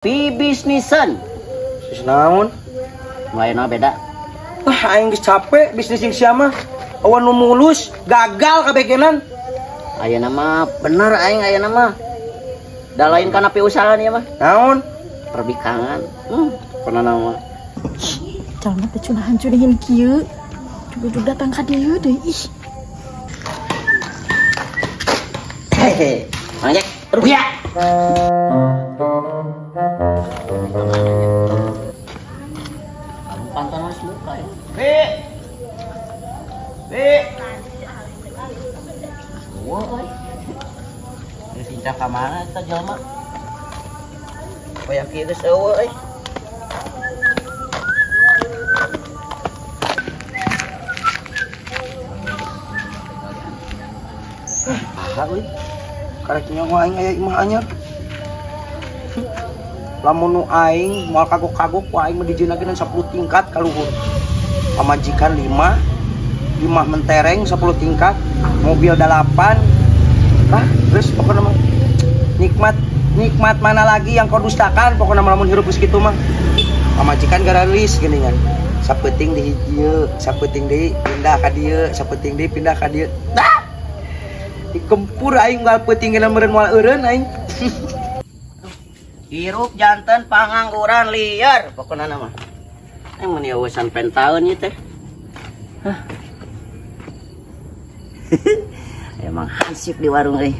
Bisnisan. Bisnis naon? Lainnya beda. Aing geus capek bisnis yang sia mah. Awan nu mulus, gagal kabegenan. Ayeuna mah bener aing ayeuna mah. Da lain kana piusahaan ieu mah. Naon? Perbikangan. Kana nama. Jangan teh cunahan cunahin kieu. Duduk datang ka dieu deui ih. Hehe. Anjek, rupiah. Kamu pantang harus muka ya. Wah, oi. Ini cinta ka mana eta jelema? Kayak kieu geus eueuh euy. Ah, euy. Karek nyawa aing aya imah anyar. Lamun nu aing moal kagok-kagok ku aing mah dijeunakeun 10 tingkat ka luhur. Pamajikan 5 mentereng 10 tingkat, mobil 8. Ah, geus pokona mah nikmat mana lagi yang kau dustakan pokona lamun hirup geus kitu mah. Pamajikan garalis geuningan. Sapeting di dieu, sapeting deui pindah ka dieu, sapeting deui pindah ka dieu. Dah. Dikempur aing gal peutingna meureun moal eureun aing. Hirup janten pangangguran liar pokoknya nama. Yang meni awasan pentaun ieu teh. Emang hansip di warung euy.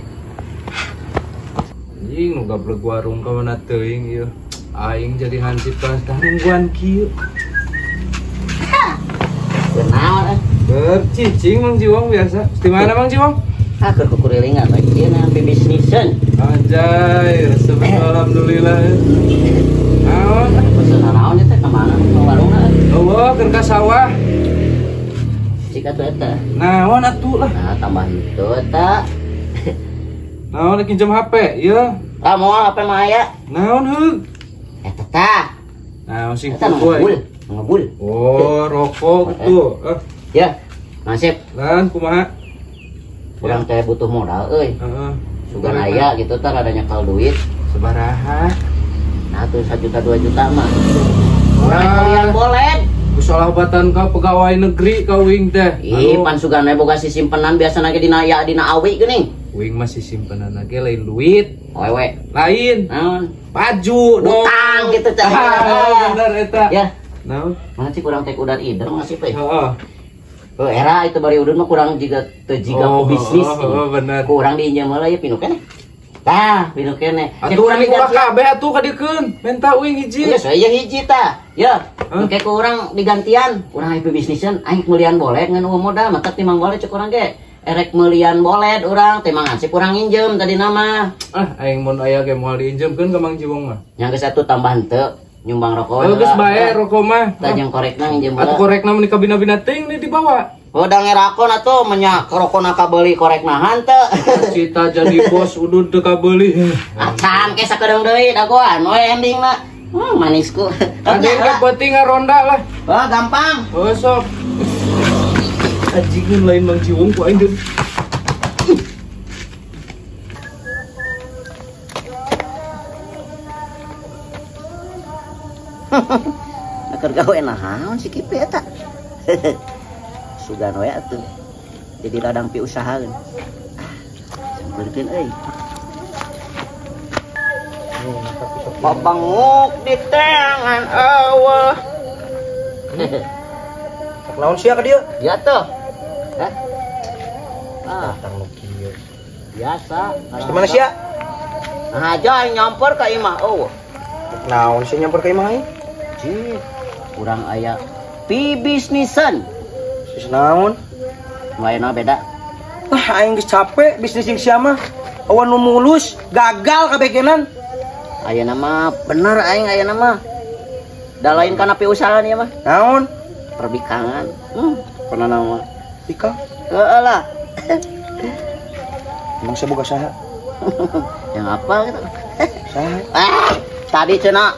Anjing nu gablek warung ka mana teuing ieu. Aing jadi hansip ka nungguan kieu. Kenaon Bercicing Mang Jiwong biasa. Di mana Mang Jiwong? Keur kukurilingan lagi ieu na bisnisan. Anjay, resep alhamdulillah. Naon? Pesan naon teh ka mana ka warungna? Eueuh keur ka sawah. Jika tuh eta. Naon atuh lah. Nah, tambah itu eta. Naon pinjam HP ieu? Ah, moal HP mah aya. Naon heug? Eta tah. Naon sing Eta boy? ngebul. Oh, rokok gitu. Ya, nasib. Lan kumaha? Kurang teh butuh modal euy. Heeh. Sugan aya gitu tah rada nyekal duit. Sabaraha? Nah, tuh 1 juta 2 juta mah. Kurang kalian boleh. Kusalahbatan ka pegawai negeri ka wing teh. Ih, pan sugan we boga simpenan biasa ge dina aya dina awi geuning. Wing masih simpenan lagi lain duit. Wewe. Lain. Naon? Baju dong. Utang gitu teh. Bener eta. Ya. Naon? Mana sih kurang tek udan ider masih teh. Heeh. Oh, era itu bari udun mah kurang jiga teu jiga bisnis. Bener. Kurang diinjem heula ya pinu keneh. Tah, pinu keneh. Atuh urang ulah kabeh atuh ka dikeun. Menta wing hiji. Ya saya hiji tah. Ya, engke ku urang digantian. Urang IP bisnisan aing meuliean boleh ngan modal mata timang boleh cek urang ge. Erek meuliean boleh urang teh mangan kurang injem tadi nama. Ah, aing mun aya ge moal diinjemkeun ka Mang Jiwong mah. Yang geus atuh tambahan teu nyumbang rokok. Oh, geus bae rokok mah. Tah jeung korekna nginjem heula. Atuh korekna mun di kabina-bina teuing dibawa. Oh, da ngerakon atuh menyak rokona kabeuli koreknahan teu. Cita jadi bos udud teu kabeuli. Acan ke sakedeung deui dagoan we endingna. Manisku. Adeun ka penting ngaronda lah. Wah, gampang. Oh, sok. Anjing lain Mang Jiwong ku aing deun. Keur gawe naon si kipi eta? Sugan we atuh. Jadi ladang pi usahaeun. Sampeurkeun euy. Babanguk di tangan Allah. Naon sia ka dieu? Ya tuh. Hah? Datang nu kieu. Biasa. Di mana sia? Nah, aja nyamper ka imah eueuh. Naon sia nyamper ka imah aing? Cih, kurang aya bisnisan. Bisnis naon? Lainnya beda. Aing geus capek bisnis yang sia mah. Awan nu mulus, gagal kabegenan. Ayeuna mah bener aing ayeuna mah. Da lain kana piusahaan ieu mah. Naon? Perbikangan. Kana nama. Ika? Heeh lah. Emang saya boga saha? Yang apa gitu? Saha? Tadi cenah.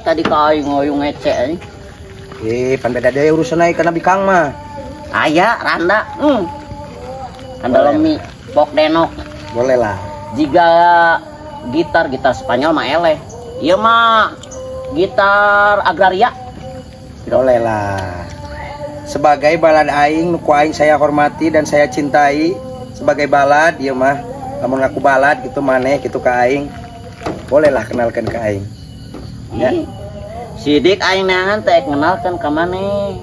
Tadi ka aing ngoyong ngece anjing. Pan beda deui urusan aing kana bikang mah. Aya randa. Randa lemi pok denok. Boleh lah. Jika gitar Spanyol mah eleh. Ieu mah gitar agraria. Boleh lah. Sebagai balad aing nu ku aing saya hormati dan saya cintai, sebagai balad ieu mah lamun ngaku balad gitu maneh gitu ka aing. Bolehlah kenalkan ke aing. Ya. Sidik aing neangan teh kenalkan ka maneh.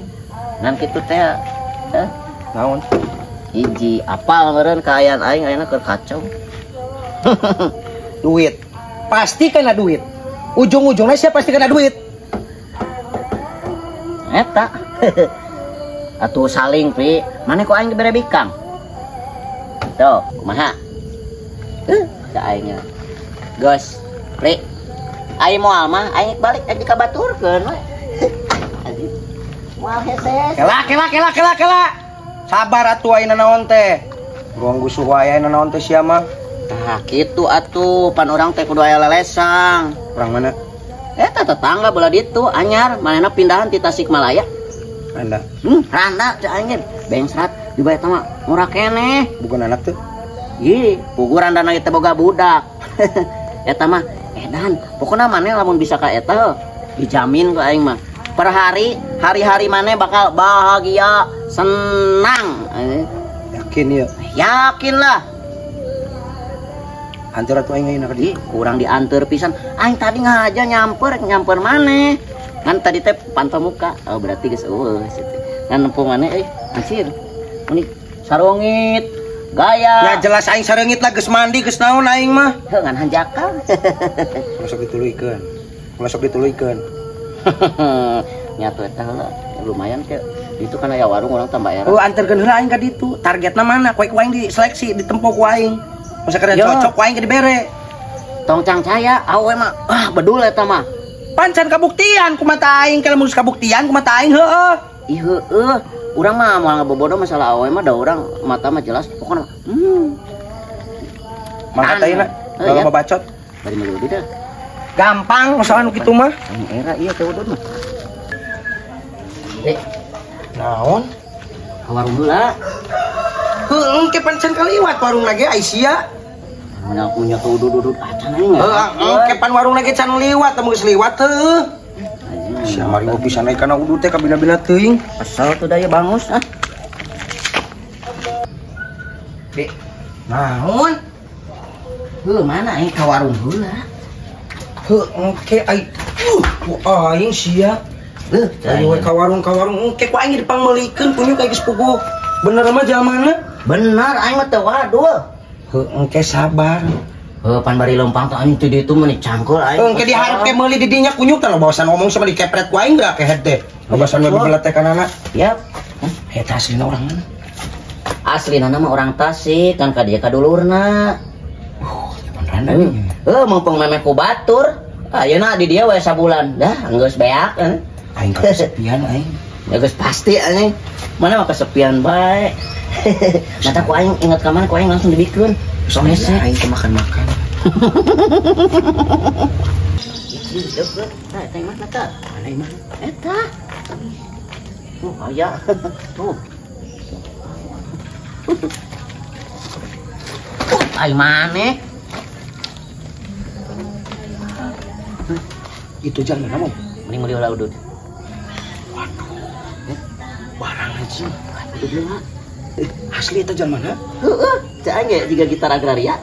Ngan kitu teh. Naon? Hiji apal meureun kaayaan aing ayeuna keur kacau. Duit. Pasti kena duit. Ujung-ujungnya siapa pasti kena duit. Eta. Atuh saling Pri. Maneh ku aing dibere bikang. Tuh, kumaha? Ka aing. Gos, Pri. Aing moal mah aing balik dikabaturkeun we. Moal hese. Kela. Sabar atuh ayeuna naon teh. Ruang gusuh wae ayeuna naon teh sia mah. Tah kitu atuh, pan urang teh kudu aya lelesang. Urang mana? Eta tetangga belah ditu anyar, manehna pindahan ti Tasikmalaya. Anda. Randa teh aing bengsrat di bae eta mah murah keneh. Bukan anak tuh. Ih, pugu randana teh boga budak. Eta mah edan, pokona maneh lamun bisa ka eta dijamin ku aing mah. Per hari-hari maneh bakal bahagia, senang. Yakin ya? Yakin lah. Antar atuh aing ayeuna ka dieu. Kurang diantar pisan. Aing tadi ngaja nyamper maneh. Kan tadi teh pantau muka. Oh berarti geus eueuh situ. Kan nempung maneh anjir. Ini sarungit gaya. Ya jelas aing sareungit lah geus mandi geus naon aing mah. Heuh ngan hanjakal. Masuk dituluykeun. Masuk dituluykeun. Nyatu eta heula lumayan teh. Itu kan aya warung orang tambah era. Oh anterkeun heula aing ka ditu. Targetna mana? Ku aing diseleksi ditempo ku aing. Masa kada cocok ku aing ge dibere. Tong cangcaya awe mah bedul eta mah. Pancan kabuktian ku mata aing kalau mun kabuktian ku mata aing heueuh. Ih heueuh. Urang mah moal ngabobodo masalah awe mah da urang mata mah jelas pokona. Mangkat ayeuna. Kalau bacot. Bari meuli dah. Gampang masalah nu kitu mah. Aing era ieu teh udud mah. Naon? Ka warung heula. Heueuh ke pancan kaliwat warung lagi Aisyah. Mana punya teu udud-udud acan aing. Heueuh ke pan warung lagi can liwat, teu geus liwat teu. Sia mari ngopi sana kana udud teh kabina-bina teuing. Asal tuh daya bangus ah. Dek. Naon? Heuh mana aing ka warung heula. Heueuh ke ai. Aing sia. Ayo we ka warung ke ku aing dipangmeulikeun punya kayak geus puguh. Bener mah jamanna? Bener aing mah teu waduh. Heueuh ke sabar. Pan bari lempang teh anjing teh ditu mah cangkul aing. Heueuh ke diharap ke meuli di dinya kunyuk teh bawasan ngomong sama dikepret ku aing geura ke head teh. Bawasan we bebelat teh kanana. Yap. Eta aslina urang mana? Aslina mah orang Tasik kan ka dieu ka dulurna. Beneran. Mumpung memeh ku batur. Ayeuna di dieu we sabulan. Dah geus beak. Aing kesepian aing. Ya geus pasti anjing. Mana mah kesepian bae. Mata ku aing ingat ka mana ku aing langsung dibikeun. Soalnya aing teh makan-makan. Eta mah eta. Mana mah? Eta. Aya. Tuh. Ai maneh. Itu jalan mana, Mom? Mending meuli ulah udud. Barang anjing. Udud leunga. Asli itu jalan mana? Heeh, cek aja juga gitar agraria.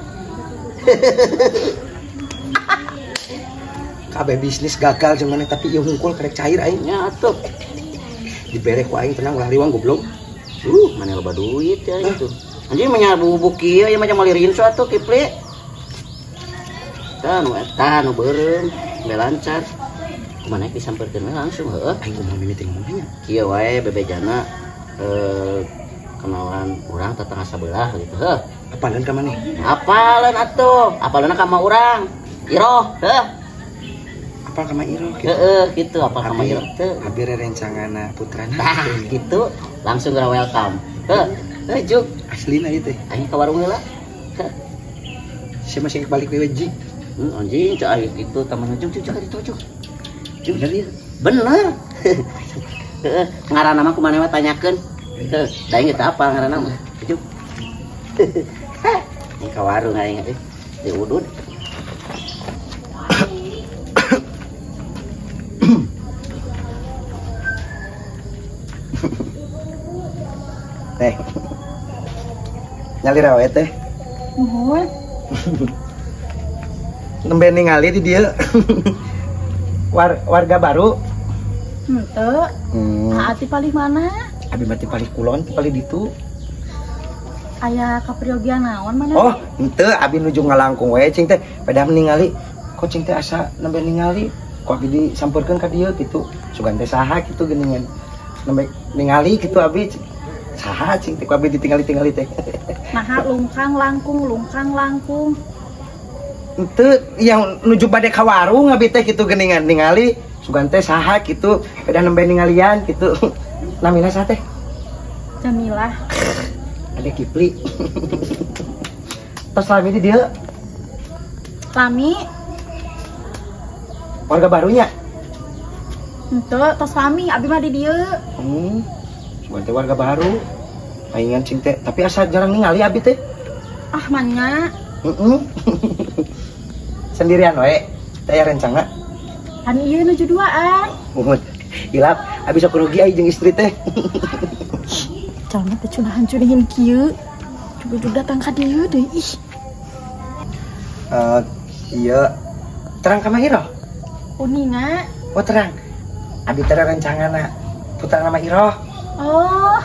Kabeh bisnis gagal jeung maneh tapi ieu hungkul karek cair aing. Ya atuh. Dibere ku aing tenang ulah riwang goblok. Mana loba duit ya itu. Anjing mah bubuk kieu ya macam malirin suatu kipli. Tah nu eta nu beureum, be lancar. Kumaha disamperkeun langsung heueuh. Aing kumaha mimiti ngomongnya. Kieu wae bebejana kenalan urang tetangga sabelah gitu heuh. Apaleun ka maneh? Apaleun atuh, apaleunna ka mah urang. Iroh, heuh. Apal ka mah Iro? Heeh, gitu apal ka mah iroh teu. Abi rerencanganna putrana. Tah, gitu langsung gara welcome. Heuh, juk. Aslina ieu teh. Aing ka warung heula. Sia masih balik we Ji. Anjing cak aing gitu taman juk ditu juk. Bener ieu. Bener. Heeh, ngaranna mah kumaha mah tanyakeun. Heuh, da aing teu apal ngaranna mah. Juk. Ini ka warung aing teh. Di udud. Teh. Nyali rawe teh. Nuhun. Nembe ningali di dia. Warga baru. Henteu. Ati paling mana? Abi mati paling kulon, paling ditu. Aya kapriogian naon mana? Oh, henteu abi nuju ngalangkung we cing teh. Pada ningali kok cing teh asa nembe ningali. Kok abi disampeurkeun ka dieu kitu. Sugan teh saha kitu geuningan. Nembe ningali kitu abi saha cing teh ku abi ditinggali-tinggali teh. Naha lungkang langkung. Henteu yang nuju bade ka warung abi teh kitu geuningan ningali. Sugan teh saha kitu. Pada nembe ningalian kitu. Namina saha teh? Jamilah. Ada Kipli. Tos Lami di dia. Lami. Warga barunya. Henteu, tos Lami, abi mah di dieu. Bukan teh warga baru. Palingan cing teh, tapi asa jarang ningali abi teh. Ah, manya. Sendirian we. Teh aya rencana. Kan ieu nuju duaan. Muhun. Hilap, abi sok rugi ai jeung istri teh. Jalma teh cunahan cunihin kieu. Coba datang ka dieu deui. Ih. Iya. Terang ka mah Iroh. Uninga. Oh, terang. Abi teh rencanana putra nama Iroh. Oh.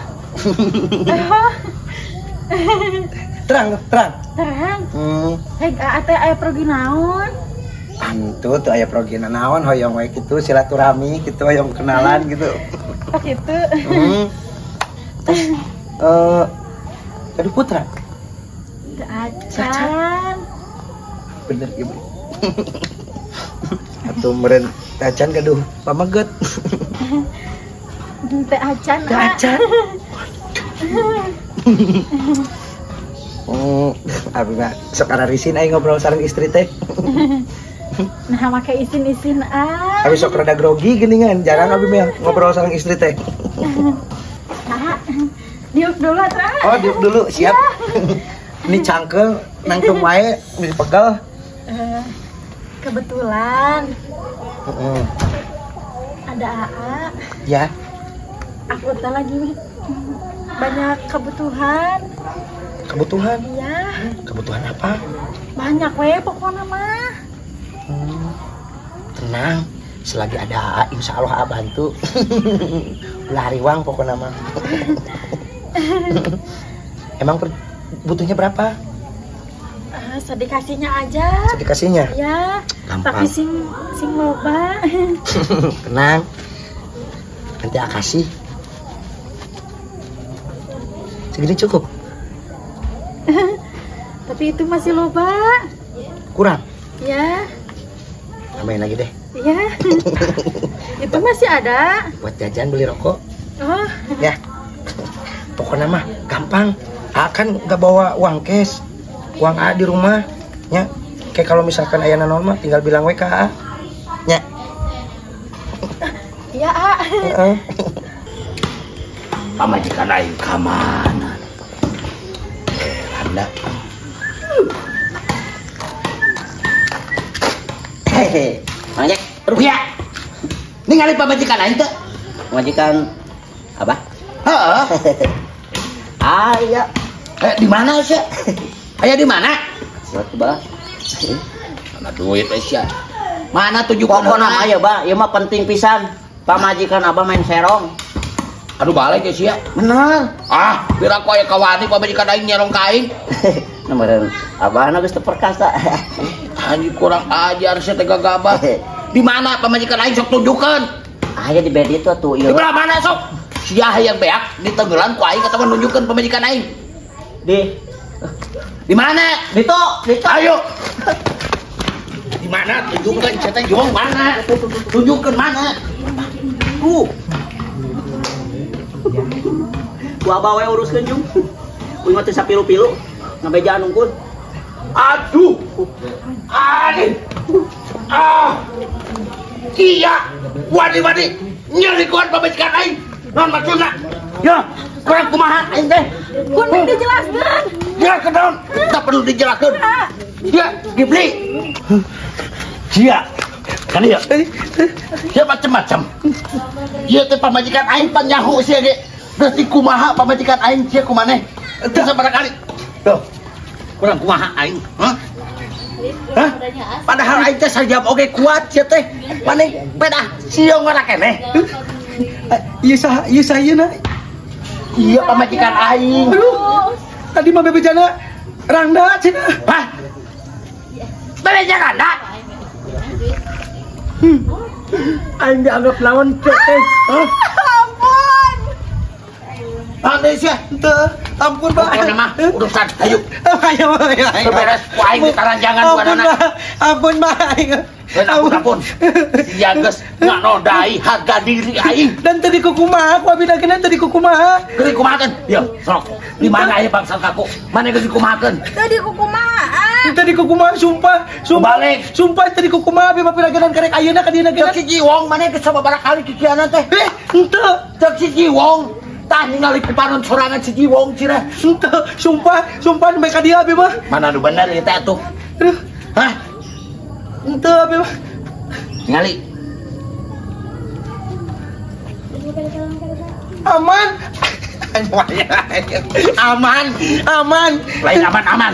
Terang. Terang. Hei, ate aya progi naon? Antu tuh aya progena naon hoyong we kitu silaturahmi kitu hoyong kenalan gitu. Oh gitu. Terus aduh putra. Acan. Bener ieu. Atuh meureun acan gaduh pamaget. Teh acan. Teh acan. Abi mah sok ararisin aing ngobrol sareng istri teh. Nah, make isin-isin Abi sok rada grogi geuningan, jarang abi mah ngobrol sareng istri teh. Nah, diuk dulu, Tra. Oh, diuk dulu, siap. Ini cangkel, nangtung wae, dipegel. Kebetulan ada AA. Ya. Aku teh lagi banyak kebutuhan. Kebutuhan? Iya. Kebutuhan apa? Banyak we pokoknya mah. Tenang, selagi ada AA, insya Allah AA bantu. Lari uang pokoknya mah. Emang butuhnya berapa? Sedikasinya aja. Sedikasinya? Ya. Gampang. Tapi sing loba. Tenang. Nanti A kasih. Segini cukup? Tapi itu masih loba. Kurang? Ya. Tambahin lagi deh. Ya. Itu masih ada. Buat jajan beli rokok. Oh. Ya. Pokoknya mah gampang. A kan gak bawa uang cash. Uang A di rumah. Ya. Kayak kalau misalkan ayana naon mah tinggal bilang we ke A. Ya. Iya, A. Pamajikan aing ka mana? Anda. Hehe. Mangek, rupiah. Ningali pamajikan aing teh. Pamajikan apa? Heeh. Aya. Di mana sih? Aya di mana? Surat Ba. Mana duit sia. Mana tunjukkeun pokona aya, Ba. Ieu mah penting pisan. Pamajikan Abah main serong. Aduh balik ya sia. Bener. Ah, bira ku aya kawani pamajikan aing nyerong ka aing. Nomor Abahna geus teu perkasa. Anjing kurang ajar sia teh gagabah. Di mana pamajikan aing sok tunjukkeun. Aya di bed itu atuh ieu. Di belah mana sok? Sia hayang beak ditenggelan ku aing kata nunjukkeun pamajikan aing. Di mana? Ditu. Ayo. Di mana? Tunjukkeun cenah jong mana? Tunjukkeun mana? Ku abah we uruskeun jung. Kuy mah teu sapilu-pilu. Ngabejaan unggul. Aduh. Iya. Wadi. Nyerikuan pamajikan aing. Naon maksudna? Ya, kurang kumaha aing teh? Kuning dijelaskeun. Ya, kenaon? Tak perlu dijelaskeun. Ya, dibeli. Sia. Kan ya? Ya macam-macam. Ieu teh pamajikan aing panyahu sia ge. Berarti kumaha pamajikan aing cia kumaneh. Bisa pada kali. Tuh. Kurang kumaha aing. Hah? Hah? Padahal aing teh sajam oge kuat cia teh. Maneh beda siung ora keneh. Iya sah ieu na. Iya pamajikan aing. Aduh. Tadi mah bebejana Rangda cenah. Hah? Bebeja Rangda. Aing dianggap lawan cek. Hah? Ampun. Ande sia. Teu, ampun Pak. Pokona mah urusan ayo. Ayo. Beberes ku aing di taranjangan buanana. Ampun Pak. Ampun. Sia geus nganodai harga diri aing. Dan tadi kumaha, ku abi dageuna tadi kumaha. Geus kumahakeun. Ieu, sok. Di mana aya bangsal kaku? Mana geus kumahakeun? Tadi kumaha? Tadi kumaha sumpah. Balik. Sumpah tadi kumaha abi mah piragenan karek ayeuna ka dieu Cek si Jiwong mana geus sababaraha kali kikianan teh? Henteu. Cek si Jiwong. Tah ningali kupanon sorangan si Jiwong cira. Henteu, sumpah mereka dia abi mah. Mana nu bener ieu teh atuh? Aduh, Hah? henteu abi mah. Ngali. Aman. Aman. Lain aman-aman.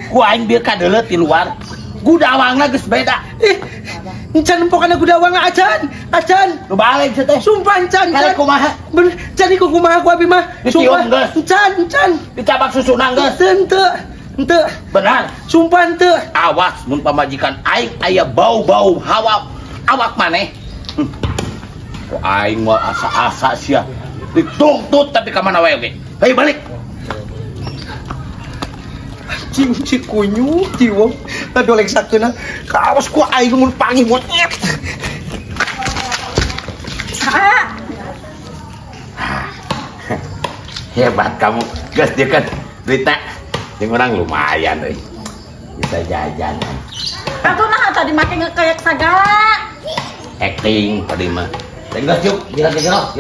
Ku aing bieu kadeuleut di luar. Gudawangna geus beda. Encan empokana gudawangna acan. Nu balik teh. Sumpah encan. Kali kumaha? Bener, jadi kumaha ku abi mah. Sumpah. Dicium, geus. Encan. Dicabak susuna geus. Henteu. Benar. Sumpah henteu. Awas mun pamajikan aing aya bau-bau hawa awak maneh. Ku aing mah asa-asa sia. Dituntut tapi ka mana wae oge. Hei balik. Cing si kunyu jiwong. Tadi oleh sakuna. Kaos ku aing mun panggih mun nyet. Hebat kamu. Geus dieu kan duitna. Jeung urang lumayan euy. Bisa jajan. Atuh nah tadi make ngekayak sagala. Acting tadi mah. Teh geus yuk, gila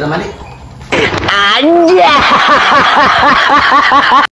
mandi. Anjay.